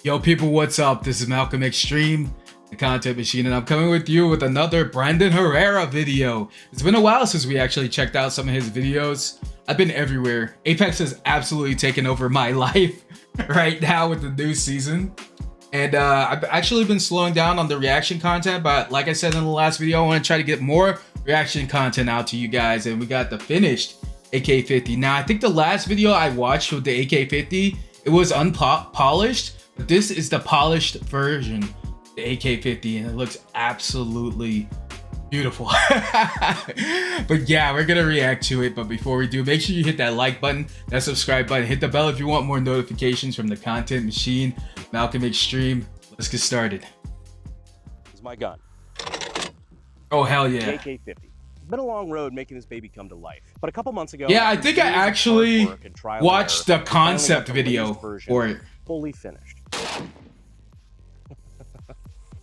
Yo people, what's up? This is Malcolm Extreme, the content machine, and I'm coming with you with another Brandon Herrera video. It's been a while since we actually checked out some of his videos. I've been everywhere. Apex has absolutely taken over my life right now with the new season. And I've actually been slowing down on the reaction content, but like I said in the last video, I want to try to get more reaction content out to you guys. And we got the finished AK-50. Now, I think the last video I watched with the AK-50, it was unpolished. But this is the polished version, the AK-50, and it looks absolutely beautiful. But yeah, we're gonna react to it. But before we do, make sure you hit that like button, that subscribe button, hit the bell if you want more notifications from the content machine, Malcolm Extreme. Let's get started. This is my gun. Oh hell yeah. AK-50. It's been a long road making this baby come to life. But a couple months ago, yeah, I think I actually watched the concept video for it. Fully finished.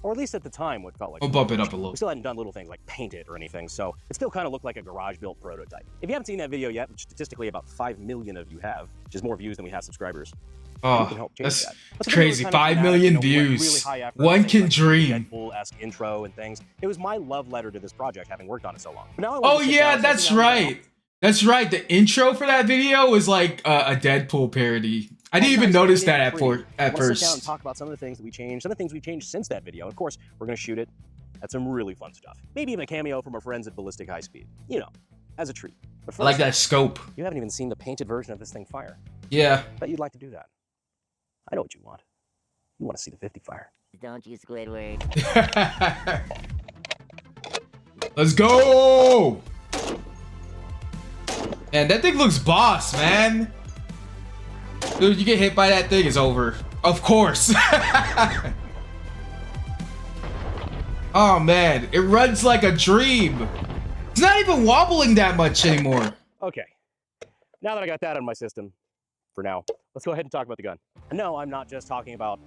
Or at least at the time, what felt like. I'll bump it up a little. We still hadn't done little things like paint it or anything, so it still kind of looked like a garage-built prototype. If you haven't seen that video yet, which statistically about 5 million of you have, which is more views than we have subscribers. Oh, that's crazy. 5 million views. Really one can dream. Deadpool-esque intro and things. It was my love letter to this project, having worked on it so long. But now oh yeah, that's right. That's right. The intro for that video was like a Deadpool parody. I didn't even notice that at first. Sit down and talk about some of the things that we changed, some of the things we changed since that video. And of course, we're going to shoot it at some really fun stuff. Maybe even a cameo from our friends at Ballistic High Speed. You know, as a treat. But first, I like that scope. You haven't even seen the painted version of this thing fire. Yeah. Bet you'd like to do that. I know what you want. You want to see the 50 fire. Don't you, Squidward. Let's go! Man, that thing looks boss, man. Dude, you get hit by that thing, it's over. Of course. Oh man, it runs like a dream. It's not even wobbling that much anymore. Okay, now that I got that on my system, for now, let's go ahead and talk about the gun. No, I'm not just talking about,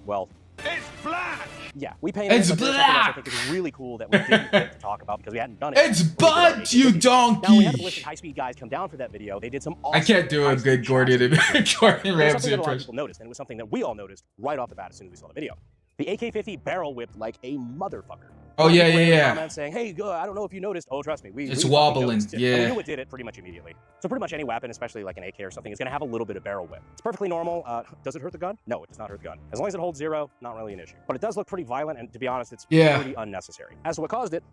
well... It's black! Yeah, we painted it, but there's something else I think is really cool that we didn't get to talk about because we hadn't done it. It's butt, you donkey! Now, we had the Ballistic High Speed guys come down for that video. They did some awesome... I can't do a good Gordon Ramsay impression. Noticed, and it was something that we all noticed right off the bat as soon as we saw the video. The AK-50 barrel whipped like a motherfucker. Oh yeah, yeah. Comments saying, "Hey, I don't know if you noticed." Oh, trust me, it's wobbling. Yeah, and we knew it did it pretty much immediately. So pretty much any weapon, especially like an AK or something, is going to have a little bit of barrel whip. It's perfectly normal. Does it hurt the gun? No, it does not hurt the gun. As long as it holds 0, not really an issue. But it does look pretty violent, and to be honest, it's pretty unnecessary. As to what caused it,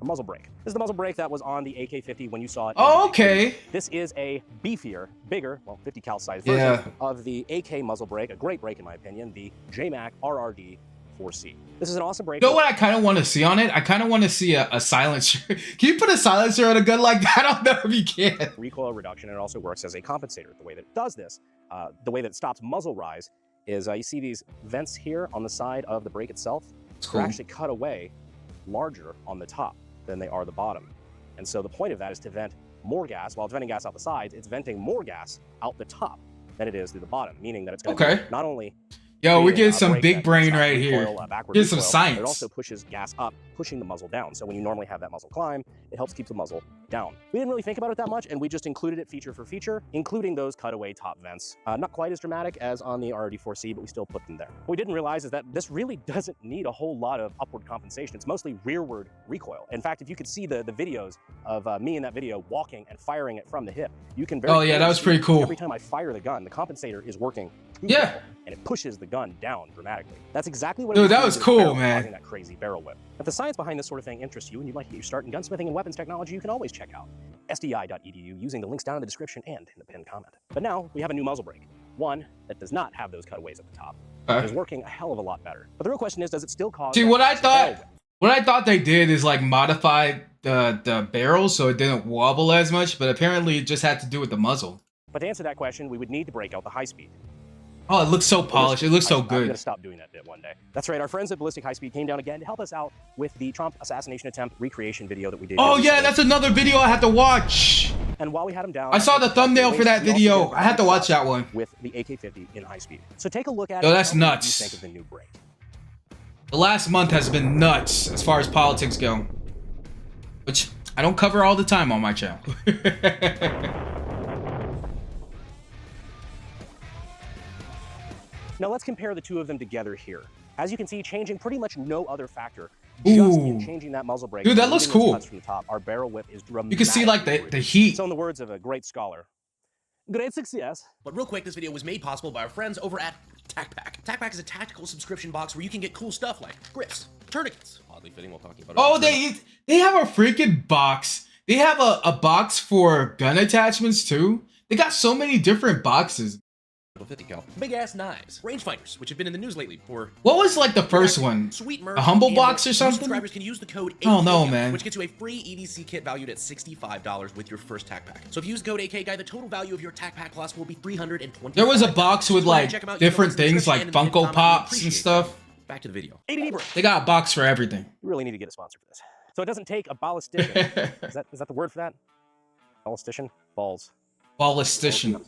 a muzzle brake. This is the muzzle brake that was on the AK-50 when you saw it. Oh, okay. This is a beefier, bigger, well, 50 cal size version of the AK muzzle brake. A great brake in my opinion, the JMac RRD 4C. This is an awesome brake. You know what I kind of want to see on it? I kind of want to see a silencer. Can you put a silencer on a gun like that? I don't know if you can. Recoil reduction, and it also works as a compensator. The way that it does this, the way that it stops muzzle rise, is you see these vents here on the side of the brake itself. Cool. They're actually cut away larger on the top than they are the bottom. And so the point of that is to vent more gas. While it's venting gas out the sides, it's venting more gas out the top than it is through the bottom, meaning that it's going to not only... Yo, we get some big brain right here. Here's some science. It also pushes gas up, pushing the muzzle down. So when you normally have that muzzle climb, it helps keep the muzzle down. We didn't really think about it that much, and we just included it feature for feature, including those cutaway top vents. Not quite as dramatic as on the RRD4C, but we still put them there. What we didn't realize is that this really doesn't need a whole lot of upward compensation. It's mostly rearward recoil. In fact, if you could see the videos of me in that video walking and firing it from the hip, you can very that was pretty cool. Every time I fire the gun, the compensator is working. Yeah. And it pushes the gun down dramatically. That's exactly what. Dude, that was cool, man. Causing that crazy barrel whip. If the science behind this sort of thing interests you and you'd like to get your start in gunsmithing and weapons technology, you can always check out sdi.edu using the links down in the description and in the pinned comment. But now we have a new muzzle brake, one that does not have those cutaways at the top. It is working a hell of a lot better. But the real question is, does it still cause? See, what I thought they did is like modify the barrel so it didn't wobble as much, but apparently it just had to do with the muzzle. But to answer that question, we would need to break out the high speed. Oh, it looks so polished. It looks so good. I'm gonna stop doing that bit one day. That's right. Our friends at Ballistic High Speed came down again to help us out with the Trump assassination attempt recreation video that we did. Oh yeah, that's another video I had to watch. And while we had them down, I saw the thumbnail for that video. I had to watch that one. With the AK-50 in high speed. So take a look at it. Yo, that's nuts. What do you think of the new brake? The last month has been nuts as far as politics go, which I don't cover all the time on my channel. Now let's compare the two of them together here. As you can see, changing pretty much no other factor. Just in changing that muzzle brake. Dude, that looks cool. Cuts from the top, our barrel width is dramatic. You can see like the heat. So in the words of a great scholar, great success. But real quick, this video was made possible by our friends over at TacPack. TacPack is a tactical subscription box where you can get cool stuff like grips, tourniquets. Oddly fitting while talking about. Oh, they have a freaking box. They have a box for gun attachments too. They got so many different boxes. 50 cal. Big ass knives, rangefinders, which have been in the news lately. For what was like the first one? Sweet merch. A humble box or something? Subscribers can use the code Oh no, AK, man. which gets you a free EDC kit valued at $65 with your first TacPack. So if you use the code AK guy, the total value of your TacPack Plus will be $320. There was a box with like different things like Funko Pops and stuff. Back to the video. They got a box for everything. You really need to get a sponsor for this. So it doesn't take a ballistician. is that the word for that? Ballistician? Balls. Ballistician.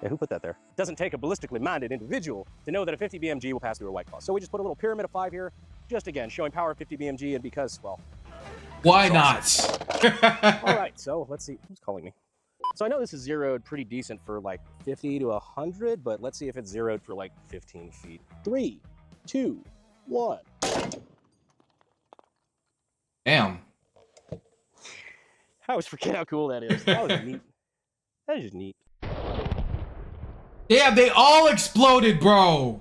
Yeah, who put that there? It doesn't take a ballistically minded individual to know that a 50 BMG will pass through a White Claw. So we just put a little pyramid of 5 here, just again, showing power of 50 BMG, and because, well... Why not? All right, so let's see. Who's calling me? So I know this is zeroed pretty decent for like 50 to 100, but let's see if it's zeroed for like 15 feet. 3, 2, 1. Damn. I always forget how cool that is. That was neat. That is just neat. Damn, they all exploded, bro.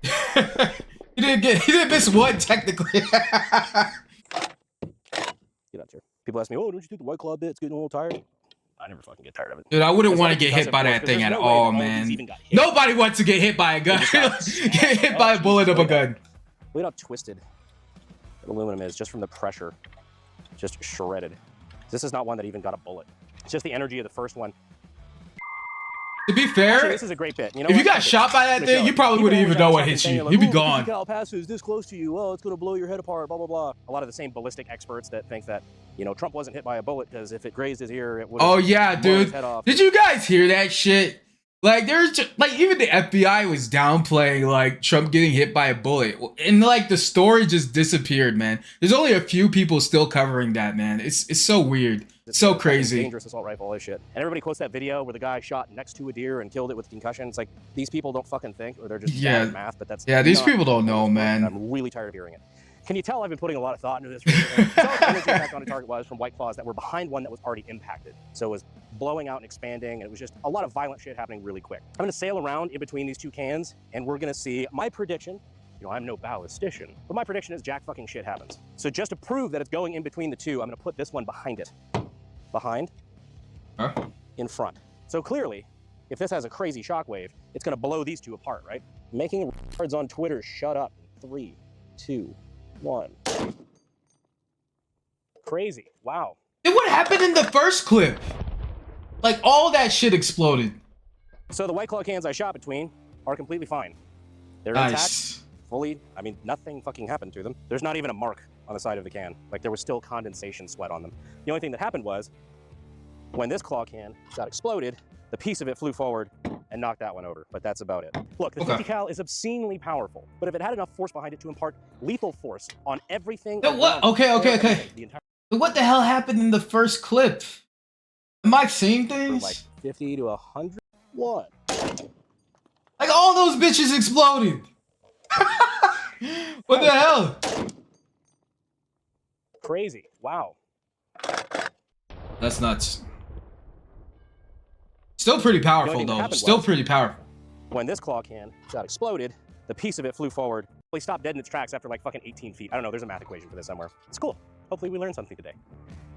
He didn't miss one technically. Get out there. People ask me, oh, don't you think the White Claw bit's getting a little tired? I never fucking get tired of it. Dude, I wouldn't want to get hit by that thing at all, man. Nobody wants to get hit by a gun. Get hit by a bullet of a gun. Look at how twisted aluminum is just from the pressure. Just shredded. This is not one that even got a bullet. It's just the energy of the first one. To be fair, actually, this is a great bit. You know if you got shot by that thing, you probably wouldn't even know what hit you. You'd be gone. Cal passes this close to you. Oh, it's going to blow your head apart, blah, blah, blah. A lot of the same ballistic experts that think that, you know, Trump wasn't hit by a bullet because if it grazed his ear, it would have Oh, yeah, blown his dude. head off. Did you guys hear that shit? Like, there's just, like, even the FBI was downplaying, like, Trump getting hit by a bullet. And, like, the story just disappeared, man. There's only a few people still covering that, man. It's so weird. It's so crazy. Dangerous assault rifle, all this shit. And everybody quotes that video where the guy shot next to a deer and killed it with concussion. It's like, these people don't fucking think, or they're just bad at math, but that's... Yeah, these people don't know, man. I'm really tired of hearing it. Can you tell I've been putting a lot of thought into this? So the energy impact on a target was from White Claws that were behind one that was already impacted. So it was blowing out and expanding, and it was just a lot of violent shit happening really quick. I'm gonna sail around in between these two cans, and we're gonna see my prediction. You know, I'm no ballistician, but my prediction is jack fucking shit happens. So just to prove that it's going in between the two, I'm gonna put this one behind it. Behind, in front. So clearly, if this has a crazy shockwave, it's gonna blow these two apart, right? Making retards on Twitter shut up. 3, 2, 1. Crazy, wow. And what happened in the first clip? Like, all that shit exploded. So the White Claw cans I shot between are completely fine. They're Nice. intact, fully, I mean, nothing fucking happened to them. There's not even a mark on the side of the can. Like, there was still condensation sweat on them. The only thing that happened was, when this claw can got exploded, the piece of it flew forward and knocked that one over, but that's about it. Look, the 50 cal is obscenely powerful, but if it had enough force behind it to impart lethal force on everything... What? Okay. What the hell happened in the first clip? Am I seeing things? Like 50 to 100? What? Like, all those bitches exploded. What the hell? Crazy. Wow. That's nuts. Still pretty powerful, though. Still pretty powerful. When this claw can got exploded, the piece of it flew forward. It stopped dead in its tracks after like fucking 18 feet. I don't know. There's a math equation for this somewhere. It's cool. Hopefully we learned something today.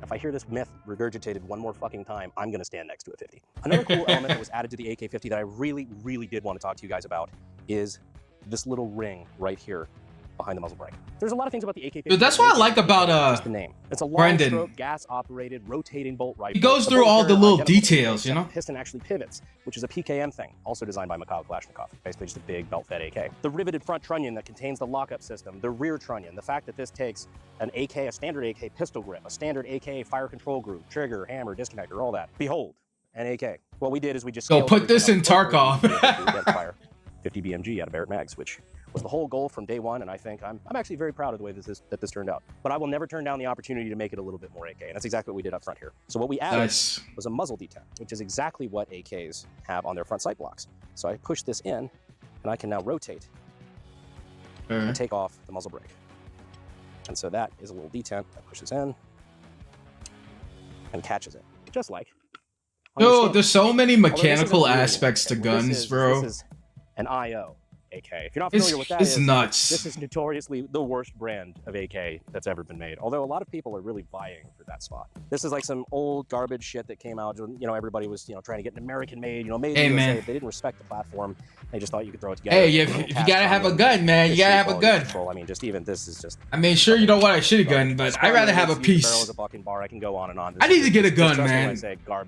If I hear this myth regurgitated one more fucking time, I'm going to stand next to a 50. Another cool element that was added to the AK-50 that I really, really did want to talk to you guys about is this little ring right here behind the muzzle brake. There's a lot of things about the AK-50. Dude, that's what I like about just the name. It's a long stroke, gas-operated, rotating bolt rifle. He goes through all the little details, you know? The piston actually pivots, which is a PKM thing, also designed by Mikhail Kalashnikov. Basically just a big belt-fed AK. The riveted front trunnion that contains the lockup system, the rear trunnion, the fact that this takes an AK, a standard AK pistol grip, a standard AK fire control groove, trigger, hammer, disconnector, all that. Behold, an AK. What we did is we just go put this in Tarkov. 50 BMG out of Barrett Mags, which was the whole goal from day one, and I think I'm actually very proud of the way that this turned out. But I will never turn down the opportunity to make it a little bit more AK, and that's exactly what we did up front here. So what we added was a muzzle detent, which is exactly what AKs have on their front sight blocks. So I push this in, and I can now rotate and take off the muzzle brake. And so that is a little detent that pushes in and catches it, just like. Yo, there's so many mechanical aspects to guns, bro. This is an IO AK. If you're not familiar with that, it's nuts. This is notoriously the worst brand of AK that's ever been made. Although a lot of people are really vying for that spot. This is like some old garbage shit that came out. You know, everybody was trying to get an American made. You know, made in the USA. They didn't respect the platform. They just thought you could throw it together. Hey, if you gotta have a gun, man, you gotta have a gun. Control. I mean, just even this is just. I mean, sure, you don't want a shitty gun, but I'd rather have a piece. A fucking bar. I can go on and on. I need to get a gun, man.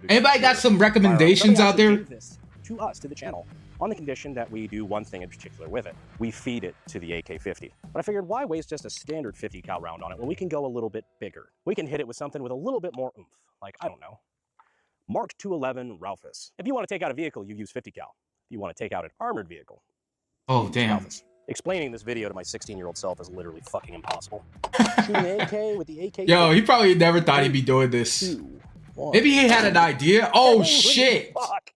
Anybody got some recommendations out there? To us, to the channel, on the condition that we do one thing in particular with it. We feed it to the AK-50. But I figured, why waste just a standard 50 cal round on it when we can go a little bit bigger? We can hit it with something with a little bit more oomph, like, I don't know, Mark 211 Ralphus. If you want to take out a vehicle, you use 50 cal. If you want to take out an armored vehicle, oh damn. Ralphus. Explaining this video to my 16-year-old self is literally fucking impossible. Shooting an AK with the AK-50. Yo, he probably never thought he'd be doing this. 2, 1. Maybe he had an idea. Oh shit. Fuck.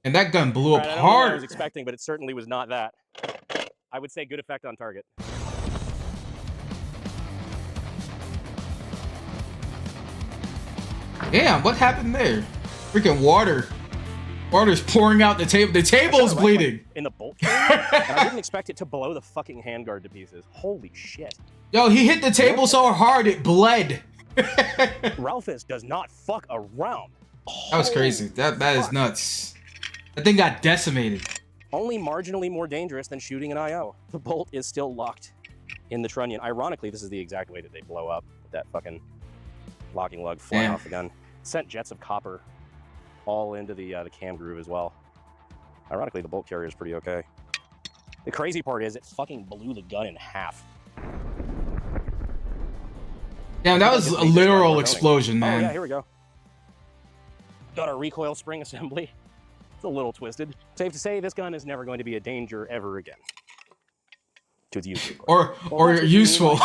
And that gun blew up I don't know hard. what I was expecting, but it certainly was not that. I would say good effect on target. Damn, what happened there? Freaking water. Water's pouring out the table. The table's bleeding. In the bolt carrier? And I didn't expect it to blow the fucking handguard to pieces. Holy shit. Yo, he hit the table so hard it bled. Ralphus does not fuck around. That was crazy. That is nuts. That thing got decimated. Only marginally more dangerous than shooting an IO. The bolt is still locked in the trunnion. Ironically, this is the exact way that they blow up with that fucking locking lug flying off the gun. Sent jets of copper all into the cam groove as well. Ironically, the bolt carrier is pretty okay. The crazy part is it fucking blew the gun in half. Damn, that was a literal explosion, man. Oh yeah, here we go. Got our recoil spring assembly. It's a little twisted. Safe to say, this gun is never going to be a danger ever again. To the user. Or useful.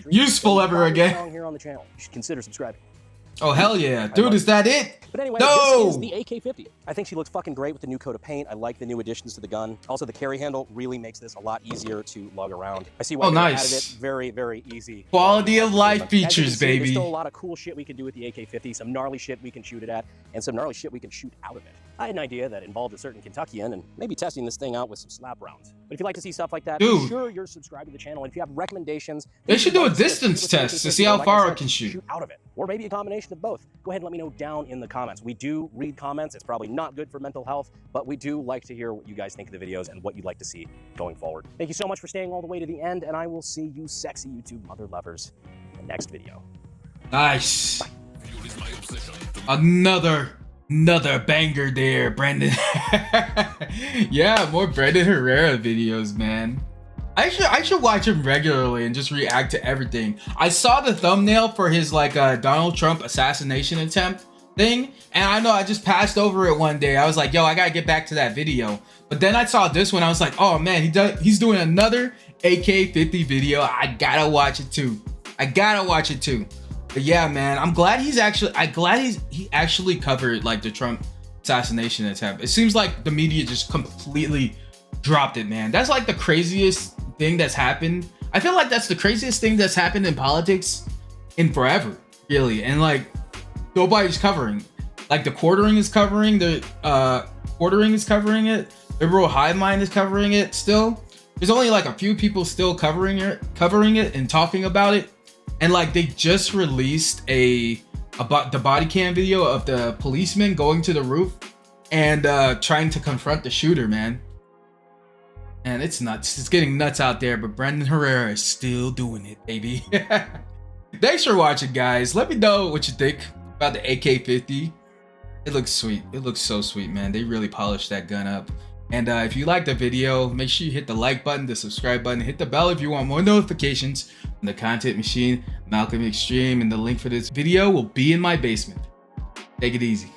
Useful ever again. Here on the channel. You should consider subscribing. Oh hell yeah, dude! Is that it? But anyway, no! This is the AK-50. I think she looks fucking great with the new coat of paint. I like the new additions to the gun. Also, the carry handle really makes this a lot easier to lug around. I see why they added it. Very, very easy. Quality of life features, baby. There's still a lot of cool shit we can do with the AK-50. Some gnarly shit we can shoot it at, and some gnarly shit we can shoot out of it. I had an idea that involved a certain Kentuckian and maybe testing this thing out with some slap rounds. But if you like to see stuff like that, be sure you're subscribed to the channel. And if you have recommendations, they should do a distance test to see how far it can shoot out of it, or maybe a combination of both. Go ahead and let me know down in the comments. We do read comments. It's probably not good for mental health, but we do like to hear what you guys think of the videos and what you'd like to see going forward. Thank you so much for staying all the way to the end, and I will see you sexy YouTube mother lovers in the next video. Nice. Another banger there, Brandon. Yeah, more Brandon Herrera videos, man. I should watch him regularly and just react to everything. I saw the thumbnail for his Donald Trump assassination attempt thing, and I know I just passed over it one day. I was like, yo, I gotta get back to that video. But then I saw this one. I was like, oh man, he's doing another AK-50 video. I gotta watch it too. But yeah, man, I'm glad he actually covered like the Trump assassination attempt. It seems like the media just completely dropped it, man. That's like the craziest thing that's happened. I feel like that's the craziest thing that's happened in politics in forever, really. And like nobody's covering. Like the quartering is covering it. Liberal Hive Mind is covering it still. There's only like a few people still covering it and talking about it. And like they just released the body cam video of the policeman going to the roof and trying to confront the shooter, man. And it's nuts. It's getting nuts out there, but Brandon Herrera is still doing it, baby. Thanks for watching, guys. Let me know what you think about the AK-50. It looks sweet. It looks so sweet, man. They really polished that gun up. And if you liked the video, make sure you hit the like button, the subscribe button, hit the bell if you want more notifications from the Content Machine, Malcolm Extreme, and the link for this video will be in my basement. Take it easy.